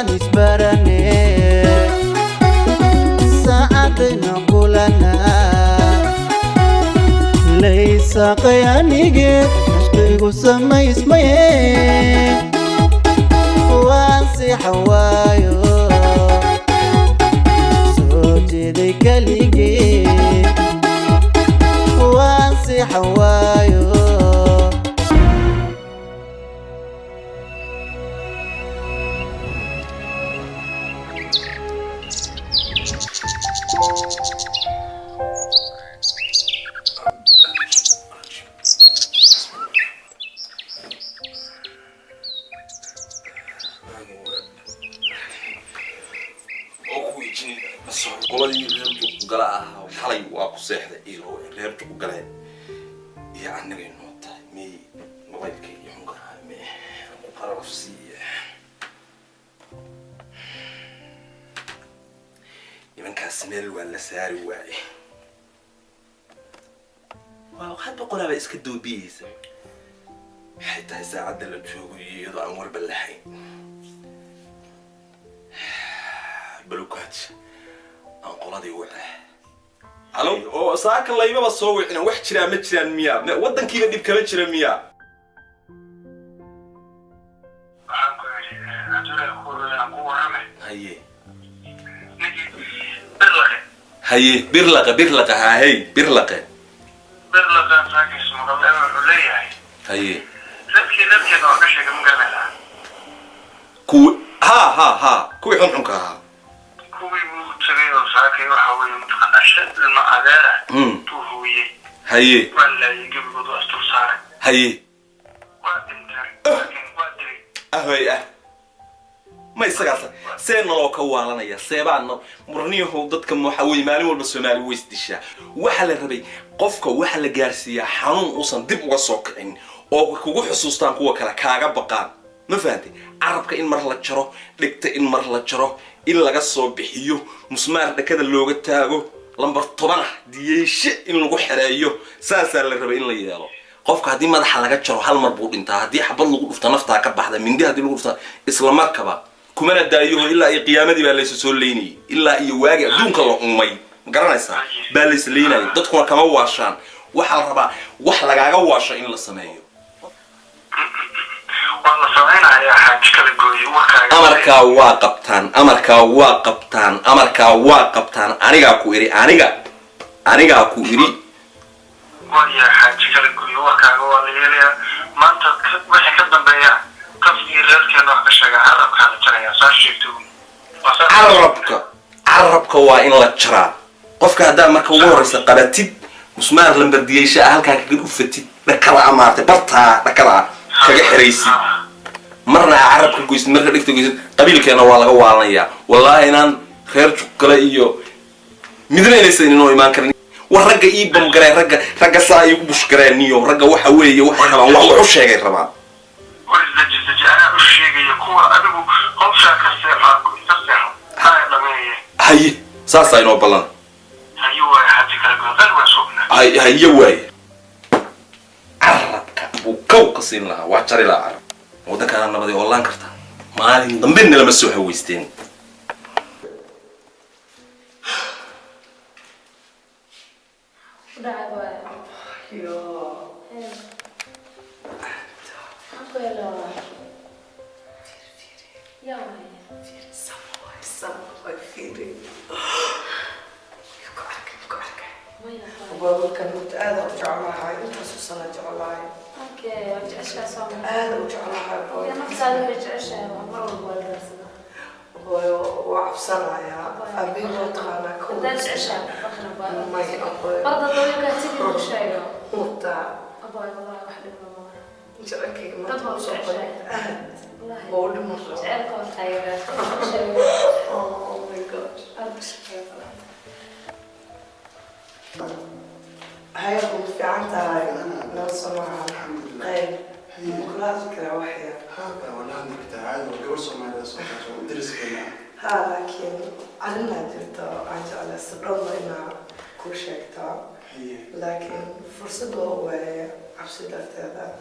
isbarane saacadayna kulana laysa qayanige ashqigu samaysmaye waan si xawaayo soo jeeday kaligee waan si xawaayo قولي ريرجو قلعها وحلي وأقصيح إيرو ريرجو قلعها يعني نوتة مي موبايلك يونغها مي قرار نفسي يمكن كاسميل ولا ساري واعي وحد بقولها بس كدو بيس حتى ساعة اللي تشوفي يضع أمور باللحين بلوكات أنقلادي وعه ألو أو ساك الله يبغى صوّي إنه واحد شرا متشرا مياه ودن كذا ديب كم شرا مياه هي بيرلقة هاي بيرلقة ساك اسمه الله عليه هي لكن نوع كشيء مقابلها كو ها كوي حن كها كوي تغير ساكي وحوي متقنع شد المعذرة توهوي هي ولا يجيب وضوء استفسار هي لكن وادري ما يسقط سين لو كوالنا يا سيبان مرنيه ضدك محاوي مالي والبسومالي ويستشا وحل الربي قفك وحل جارسيا حنون أصلا دب وصوكين أو كوجو حسوستان كوا كلا كاجا بقان ما فهمتي عربك إن مرة تشرو لقت إن مرة تشرو إلا قصو بحيو مسمار كذا اللغة تاجو لمبر طبعا ديش إن لغو حرايو ساسر الربي إن ليالو قفك هدي ما حلقة تشرو هل مربوط أنت هدي حبل لغو فتنفتها كبحدة من دي هدي لغو فتن إسلامك كبا كمان الدايو إلا أي قيامة دي بالليس سوليني إلا أي واقع دون كلا أمي قرنيسا بالليس ليني ضدكم كمان واشان وحل ربع وحل جاجا واشان إن السمايو والله سمعنا يا حاج كالجوي أمريكا واقبتان أنيقا كويري أنيقا كويري ويا حاج كالجوي وكاغا والليلة ما أنت وحي كدن بيا تفسير رأيك نوع كشجع عرب كان ترى ساشيتو عربك وإن لا ترى قفك هذا ما كورس قبتي مسمار لما بدي يشاء هل كان كده فتي ذكر أمارته برتها ذكرها كجح رئيسي مرنا عرب كجوز مرنا دكتور جوز قبيل كنا والله والله إنان خير شكله إياه مدري ليس إنه إيمان كرني ورجع إيبم كره رجع سايب بوش كرنيو رجع وحوي وحنا وحش يا جماعة وإذا أنا الشيء يكون أدبو هم شاكسر هاي لمية هاي ساسا إنه بلان هيوا يا حاج كالجوي غير وسوقنا هيوا عربك وكو قصين لها وعشري لها عرب وده كان أنا بدي والله انكرتها مالي ضمني لما السوحي ويستين وبقول كنت هذا وجعلها أنت سوسنا جعلها اوكي وجعشها صوم هذا وجعلها يا نفس هذا وجعشها مرة والدرسنا وعفصنا يا أبي وطانا كل وجعشها فخنا ما يأبوي برضه طريقة تيجي بالشاي متع أبوي والله واحد من مرة جاكي ما تطلع تصبح والله بقول مرة تعرف كم خيرات oh my god ألف شكر هاي أبو في عندها لو سمعها الحمد لله مقلات كده وحيا هذا ولا عندك تعال وقرص ما له صوت ودرس كنا ها لكن علنا جرتا عجلة سرنا إن كل شيء تا لكن فرصة هو عفسي درت هذا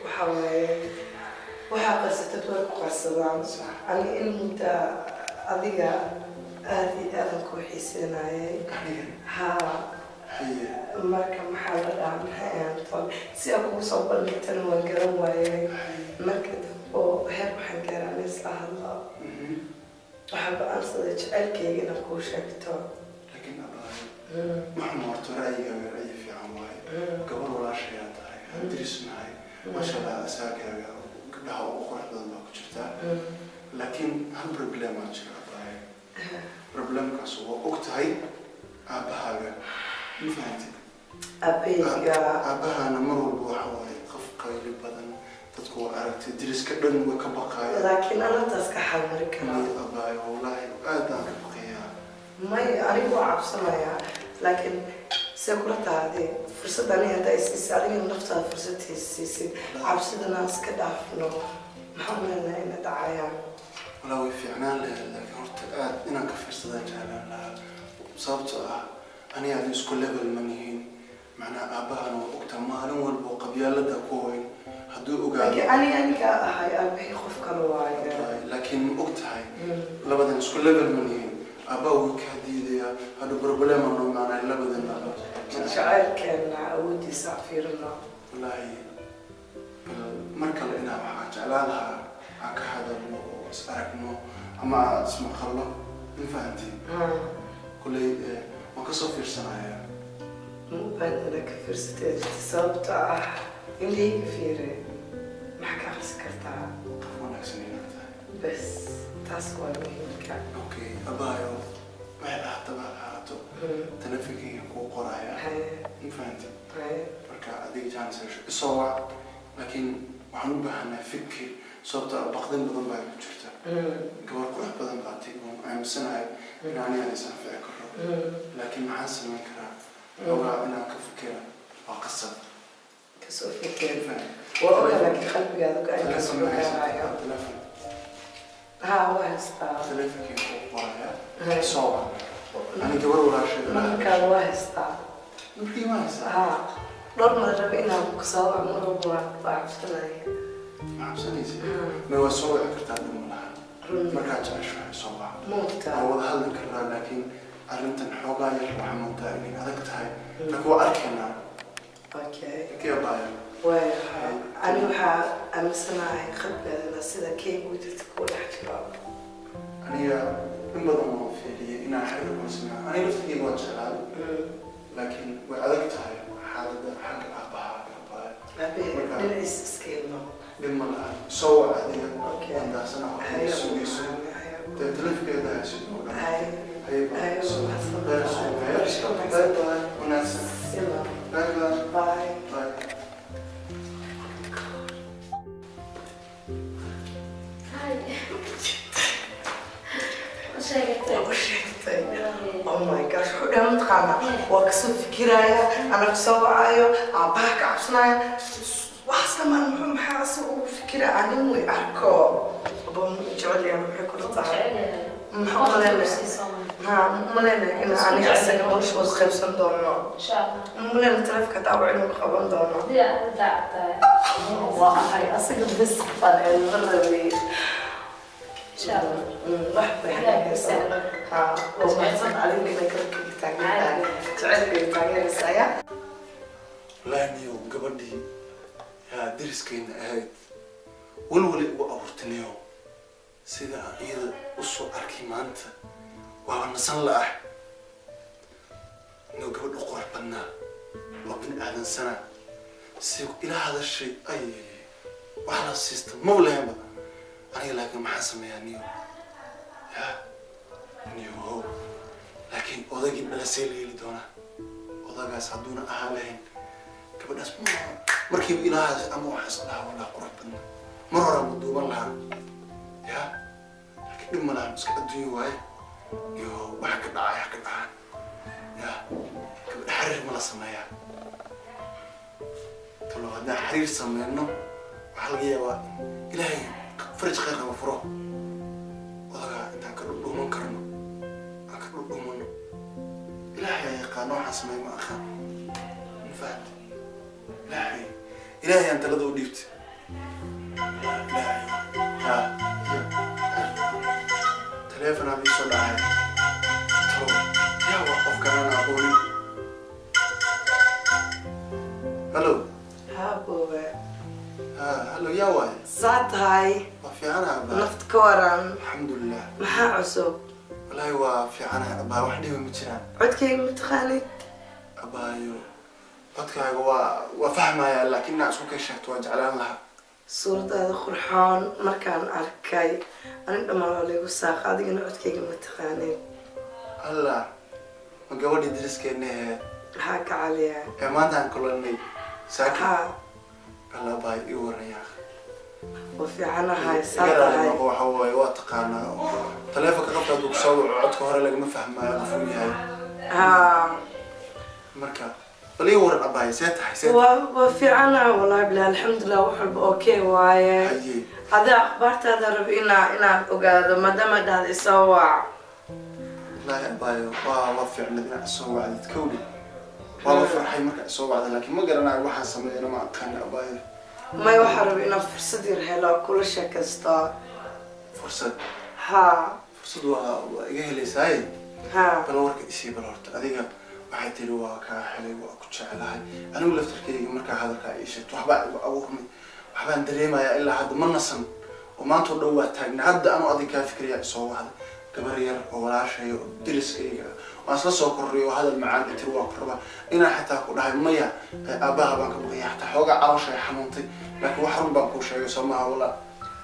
وحوي waxaa qarsatad way ku qarsadaan ani in mudda adiga aad iyo aadan ku xiisanayay haa marka maxaa la dhahaa maxay ahayd si aan kugu soo bandhigtana waan garan waayay marka oo heer waxaan gaaranay isla hadla waxaa go-aansaday jacaylkayga inaad kuu sheegto laakiin waxaan horto ra'yigaaga ra'yi fiican waaye gabar walaashayaa tahay aan dirisnahay maasha allah asaagaaga gabdhaha ugu qurux badan baa ku jirtaa laakiin hal problemaa jira abaaye problemkaas waa og tahay aabbahaaga ma fahantid aabbahana mar walba waxa waaye qof qayli badan dadku waa aragtay diriska dhan way ka baqaaya laakiin anataas ka xalmari karaa abaaye wallaahi aadaan ka baqayaa may anigu waa cabsanayaa laakiin see kula tahdee fursadani hadday siisay adiga naftaada fursadtiisa siisid cabsidana iska dhaafno maxaa meenaha ina dhacayaan walaa way fiicnaan lahayd laakiin horta aad inaan ka fiirsadaan jeclaan lahaa sababtoo ah aniga aad isku level ma nihiin macnaa aabbahana waa ogtaa maalin walba oo qabyaalada ku weyn hadduu ogaado aniga ahay aabahii qof kale waayo laakiin ma og tahay labadan isku level ma nihiin aabbaha wuu kaa diidayaa hadhu problema noo maanaa labadan jacaylkeena awoodiisa fiirino wallaahi mar kale inaa waxaan jeclaan lahaa aan ka hadalno oo is aragno ama aad ismaqalno ma fahantiin kulley waan kasoo fiirsanayaa mubaan inaa ka fiirsateed sababta ah in layga fiire maxaa ka aqrisi kartaa qof wanaagsan inaad tahay bas taas waa muhiimka okay abaayo waxay ahaataba ahaato telefinkayga kuu qoraya ma fahantiin marka adiga jaanis hesho isoo wac laakiin waxaan u baahanaa fikir sababta baqdin badan baa ku jirta gabar qurux badan baa tii oon aaminsanahay in aniga aysan fici karo laakiin maxaan samayn karaa ogaa inaan ka fikira waa qasab kasoo fikir waa ogaa laakiin qalbigaada go-aan kasoo gaarayo haa waa haystaa telefinkayga kuu qoraya isoo wac ani gabar walaasheeda markaa waa haystaa markii ma haysaa haa dhowr mar rabe inaan kusoo wac mar walba waa cabsanaya ma cabsanaysa ma waa soo wici kartaa dhuma laha markaa jeceshahay soo wac moogtaa waa wada hadli karnaa laakiin arrintan xoogaa yar waxaa moodaa inay adag tahay laakiin waa arkaynaa okay kee baaya waayahay ani waxaa aaminsanahay qalbigaadana sida keeg u jirta kuu dhex jiro aniga in badan waan fiiriyay inaan xiriir kunsina aniga laftigeyga waa jeclaan laakiin way adag tahay xaaladda xagga aabbaha baaya dhinaciis iska ilmo dhib ma laha soo wac adiga andaasana waxaa sugayso dee telefonkeeda haysid oo dhan wanaagsan bye bye bye oh my gosh wuxuu mataqaana waa kasoo fikiraya ana kasoo wacayo aabbaha ka cabsanaya waxaas dhamaan muxuu maxaa asaga ugu fikira anin way arko jecelyaa maxay kula tahay maleyna in aniga asaga noloshooda qaybsan doono maleyna taleefka daawac inuu qaban doono waa ahay asaga bes baan eedma rabay wax bay hagaagaysaa ومحسن عليك انك ركبت تعجبك تعجبك يا laaniyo gabadhii yaa deriskayna ahayd walwali u abuurtanayo sida iyada u soo arkay maanta waa nasan la-ah inuu gabadh u qurux badnaa oo bini aadan sana si ila hadashay ay wax la siista ma walaanba aniga laakiin maxaa sameeyaa niyo yaa niyo laakiin odagii dhalasay la heli doonaa odagaas hadduuna ahaa lahayn gabadhaas markiiba ilaahaas ama waxaas dhaha walaa qurux badna mar hore ma duuban lahaa yaa laakiin dhib ma lahan iska adduunya waaye iyo waxa ka dhacaya ka dhacan yaa gabadha xariir ma la sameeyaa talo haddaan xariir sameyno waxaa laga yaabaa ilaahay faraj khayr qaba furo odagaa intaan ka dhudhuuman karno aan ka dhudhuumano ilaahay aa yaqaano waxaan sameey ma aqaan ma fahamta ilaahay أنت لذو ديبت إلهي iisoo dhacay talo yaa waa qof kanaan aqoonin hallo Habowe. hallo yaa waaye Saatay. waa fiicanaha abaa Naft ka waran. alxamdulilah Maxaa cusub? wallaahi waa fiicanaha abaa wax dhiba ma jiraan Codkayga ma taqaanid? abaayo codkaaga waa fahmaya laakiin inaa isku kay sheegto waa jeclaan lahaa suuradaada qurxoon markaan arkay ani dhammaan waa laygu saaqa adigana codkayga ma taqaanid. allah ma gabadhii dariskeenna aheed Maxaa ka caliya? ee maanta aan kulanay saakin Haa, allah baa ii warayaa waa fiicanahay garaayo saatahay. waxa waaye waa taqaanaa taleefonka qabta hadduu kusoo waco codka hore lagama fahmaayo qofuu yahay Haa, marka bal ii waran abaayo see tahay see waa fiicanahay wallaahi bilahi alxamdulilah wax walba okay waaye. haye Hadda akhbaartaada rab inaan ogaado maadaama dhahda isoo wac. wallaahi abaayo waa fiicnad inaad isoo wacdid kowli waaba farxay marka isoo wacda laakiin ma garanayo waxaan sameeyana ma aqaani abaayo May waxaa raba inaan fursad yar helo kula sheekaysto. fursad Haa, fursad waa iga helaysaaye haa. bal warka isii bal horta adiga waxay tiri waa kaa helay waa ku jecelahay anigu laftarkeyga markaa hadalkaa ii sheegto waxbaa igu abuurmay waxbaan dareemayaa ilaa hadda ma nasan oo maantao dhow waa taagna hadda anuu adig kaa fikriyaa isoo wahday gabar yar oo walaashaya oo deriskayga waan isla soo korriyo oo hadal macaan i tiri waa ku rabaa inaan xataa ku dhahay maya aabbaha baan ka baqaya xataa xoogaa calooshay xanuuntay laakiin wax run baan kuu sheegay soo maha walaa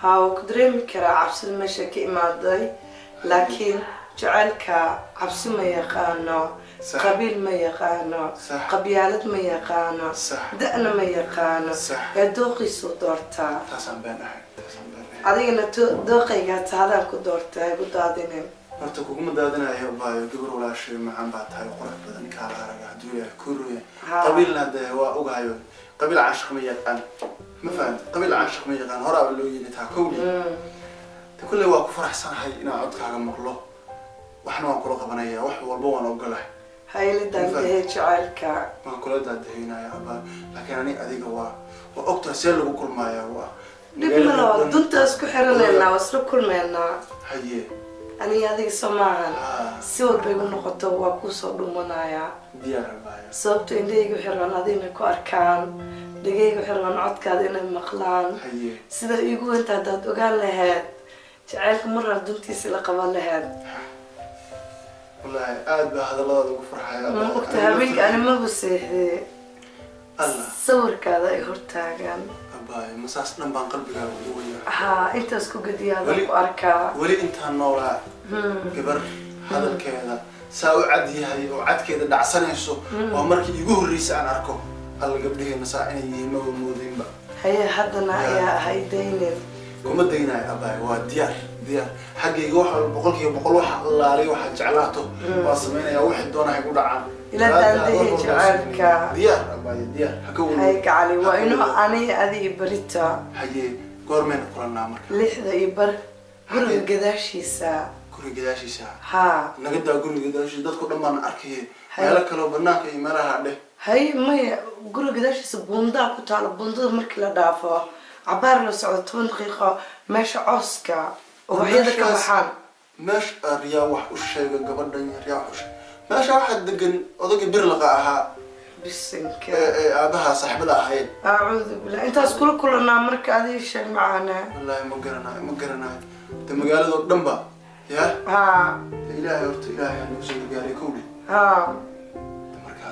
Haa, waa ku dareemi karaa cabsida meesha ka imaaday laakiin jacaylka cabsi ma yaqaano, Sax. qabiil ma yaqaano, Sax. qabyaalad ma yaqaano, Sax. da'na ma yaqaano, Sax. ee dooqiisu doortaa. taasaan been ahay Adigana dooqayga taadaan ku doortaa igu daadinin. horta kuguma daadinayo abaayo gabar walaashay macaan baa tahay qurux badan kaala araga hadduu yahay kuruya Haa. qabiilna dee waa ogahayo qabiil caashiq ma yaqaan ma fahamta qabiil caashiq ma yaqaan horaaba loo yimi taa kowli de kulley waa ku faraxsanahay inaan codkaaga maqlo waxna waan kula qabanaya wax walba waan ogolahay Hayla daandahe jacaylka. waan kula daadahaynaya abaayo laakiin ani adiga waa ogtahay see lagu kulmaaya waa Dhib ma laha, dunta isku xiranaynaa, waa isla kulmaynaa. haye Aniga adiga soo maahan. haa Si walba igu noqoto waa kusoo dhumanayaa. diyaar abaayo Sababta indhahaygu xiraan adina ku arkaan, dhagaygu xiraan codkaada inay maqlaan. haye Sida igu wenta haddaad ogaan lahayd jacaylka marar duntiisa la qaban lahayd. wallaahi aad baa hadalladaada ugu farxaya Ma ogta habeenka ani maba seexdee. allah Sawirkaada ay hortaagaan. abaayo masaas dhan baan qalbigaaga ugu weyaa Haa, intaas ku gediyaada Weli- ku arkaa. weli intaan noolaa gabar hadalkeeda saa u cad yahay oo cadkeeda dhacsanayso waa markii igu horreysay aan arko alla gabdhaheena saa inay yihiin maba moodaynba Haye haddana ayaa ahay daynin. kuma daynayo abaayo waa diyaar xaggayga wax walba boqolkiiba boqol waxa allaaliy waxaad jeclaato waa samaynayaa waxay doonahay ku dhacaan Ila daandahe jacaylka. diyaar abaayo diyaar haka Haye weli gacali waa inuu aniga adiga barita. haye goormayna kulannaa marka 6 iyo bar guriga gadaashiisa. guriga gadaashiisa Haa. naga daa guriga gadaashiisa dadku dhan baan arkayay Haye. meelo kaleo banaanka iyo meelaha dheh Haye maya guriga gadaashiisa bundaa ku taalo bundada markii la dhaafo cabaar la socdo 10 daqiiqo meesha cooska oo waxyada ka baxaan. meesha riyaa wax u sheega gabadhan yar yaa wax u sheega meesha waxaa degan odagii birlaqa ahaa bisinka. ee aabaha saaxibada ahayd A'uudu billah intaas kula kulanaa marka adii sheeg macana. wallaahi ma garanayo de magaaladoo dhan ba yaa Haa. de ilaahay horta ilaahay ha nagu soo gargaariyo kowdhi Haa. de marka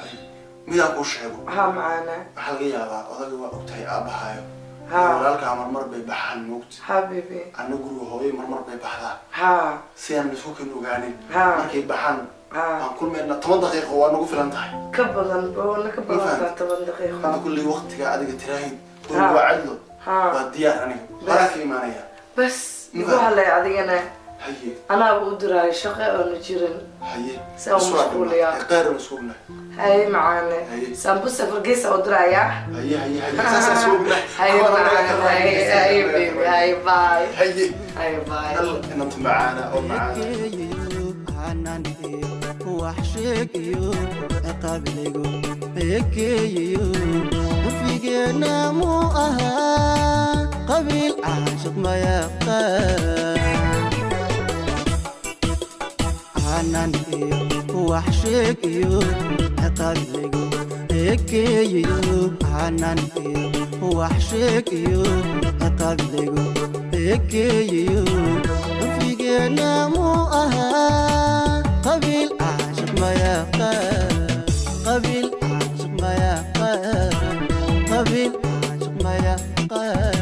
midaan kuu sheego Haa macana. waxaa laga yaabaa odaga waa ogtahay aabahayo Haa. walaalkaa marmar bay baxaan moogta Habibi. anna guriga hooyo marmar bay baxdaan Haa. si aan isku kan ogaanin Haa. markay baxaan Haa. waan kulmayna 10 daqiiqo waa nagu filan tahay Ka badan bawana ka badan 10 daqiiqo. hadda kulley waqtiga adiga tiraahin Haa. guriga waa cadlo Haa. waa diyaar aniga horaa ka imaanaya Bas igu halay adigana haye anaaba u diraayo shaqo oona jirin. haye Saa u mashquulaya. qeyr masquulna Haye macana. Haye. Sambusa fargeesa u diraya. haye saasa masquulna Haye macana. Haye baby. Haye bye. haye Haye bye. yalla inta macaana oo macaana wax sheegayo qaabiligu ekeeyo figeena mu ahaa qabiil caashiq ma yaqaan حنان وحشك يو عقابلك هيكي يو حنان وحشك يو عقابلك هيكي يو فينا مو أها قبيل عاشق ما يقى قبيل عاشق ما يقى قبيل عاشق ما يقى